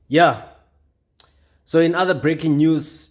Yeah. So in other breaking news,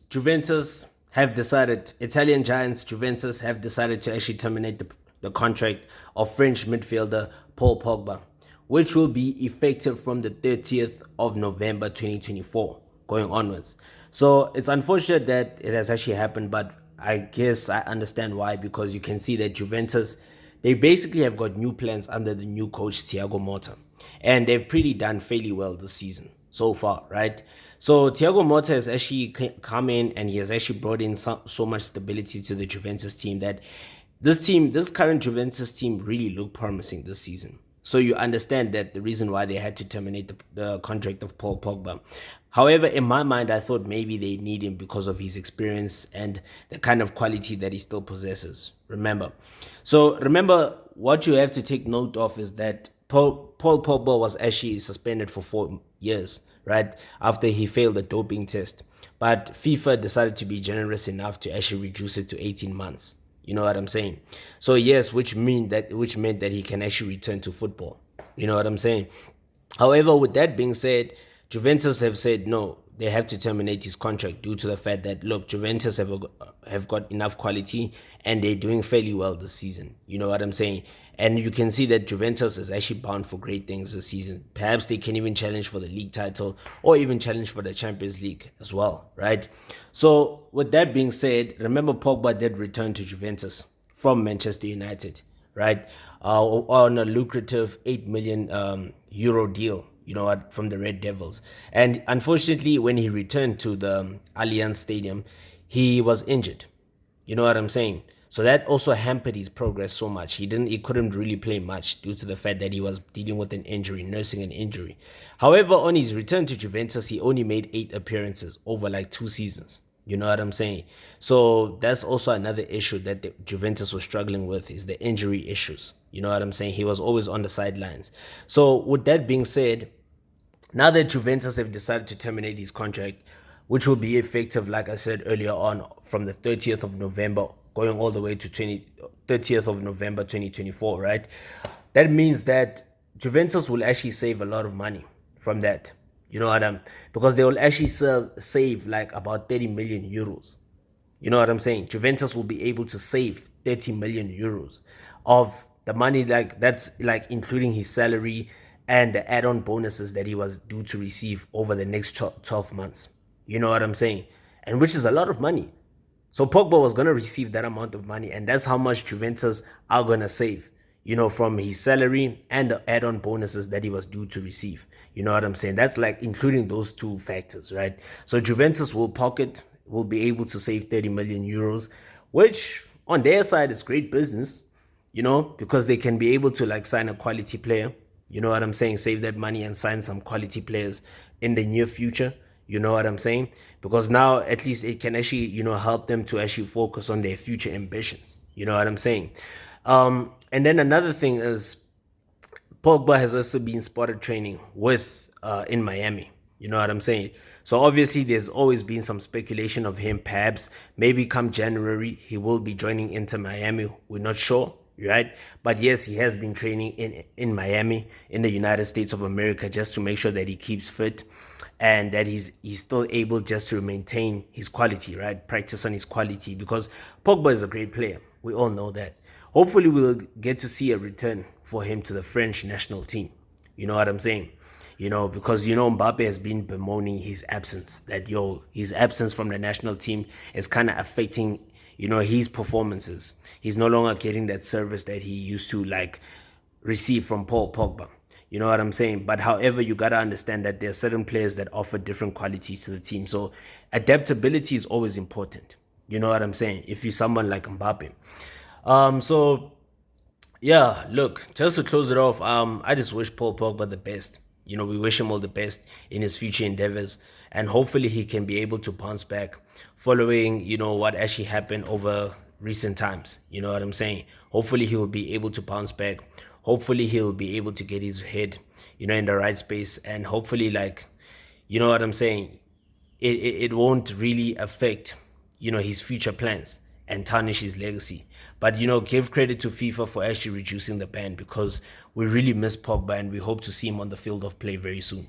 Italian giants Juventus have decided to actually terminate the contract of French midfielder Paul Pogba, which will be effective from the 30th of November 2024 going onwards. So it's unfortunate that it has actually happened, but I guess I understand why, because you can see that Juventus, they basically have got new plans under the new coach Thiago Motta, and they've pretty done fairly well this season so far, right? So Thiago Motta has actually come in and he has actually brought in so much stability to the Juventus team that this current Juventus team really look promising this season. So you understand that the reason why they had to terminate the contract of Paul Pogba. However, in my mind, I thought maybe they need him because of his experience and the kind of quality that he still possesses. Remember, what you have to take note of is that Paul Pogba was actually suspended for 4 years, right, after he failed a doping test. But FIFA decided to be generous enough to actually reduce it to 18 months. You know what I'm saying? So yes, which meant that he can actually return to football. You know what I'm saying? However, with that being said, Juventus have said no, they have to terminate his contract due to the fact that look, Juventus have got enough quality and they're doing fairly well this season. You know what I'm saying? And you can see that Juventus is actually bound for great things this season. Perhaps they can even challenge for the league title or even challenge for the Champions League as well, right? So, with that being said, remember Pogba did return to Juventus from Manchester United, right? On a lucrative 8 million euro deal, you know what, from the Red Devils. And unfortunately, when he returned to the Allianz Stadium, he was injured. You know what I'm saying? So that also hampered his progress so much. He couldn't really play much due to the fact that he was dealing with an injury, nursing an injury. However, on his return to Juventus, he only made 8 appearances over like 2 seasons. You know what I'm saying? So that's also another issue that the Juventus was struggling with, is the injury issues. You know what I'm saying? He was always on the sidelines. So with that being said, now that Juventus have decided to terminate his contract, which will be effective, like I said earlier on, from the 30th of November going all the way to 30th of November 2024, right? That means that Juventus will actually save a lot of money from that. You know what I'm Because they will actually save like about 30 million euros. You know what I'm saying? Juventus will be able to save 30 million euros of the money, like that's like including his salary and the add-on bonuses that he was due to receive over the next 12 months. You know what I'm saying? And which is a lot of money. So Pogba was going to receive that amount of money, and that's how much Juventus are going to save, you know, from his salary and the add-on bonuses that he was due to receive. You know what I'm saying? That's like including those two factors, right? So Juventus will be able to save 30 million euros, which on their side is great business, you know, because they can be able to like sign a quality player. You know what I'm saying? Save that money and sign some quality players in the near future. You know what I'm saying? Because now at least it can actually, you know, help them to actually focus on their future ambitions. You know what I'm saying? And then another thing is Pogba has also been spotted training with in Miami. You know what I'm saying? So obviously there's always been some speculation of him. Perhaps maybe come January he will be joining Inter Miami. We're not sure, right? But yes, he has been training in Miami, in the United States of America, just to make sure that he keeps fit and that he's still able just to maintain his quality, right? Practice on his quality, because Pogba is a great player. We all know that. Hopefully we'll get to see a return for him to the French national team. You know what I'm saying? You know, because you know Mbappe has been bemoaning his absence. That his absence from the national team is kind of affecting, you know, his performances. He's no longer getting that service that he used to like receive from Paul Pogba. You know what I'm saying? But however, you gotta understand that there are certain players that offer different qualities to the team. So adaptability is always important. You know what I'm saying? If you're someone like Mbappe. So yeah, look, just to close it off, I just wish Paul Pogba the best. You know, we wish him all the best in his future endeavors, and hopefully he can be able to bounce back following, you know, what actually happened over recent times. You know what I'm saying? Hopefully he will be able to bounce back. Hopefully he'll be able to get his head, you know, in the right space, and hopefully, like, you know what I'm saying, it won't really affect, you know, his future plans and tarnish his legacy. But, you know, give credit to FIFA for actually reducing the ban, because we really miss Pogba and we hope to see him on the field of play very soon.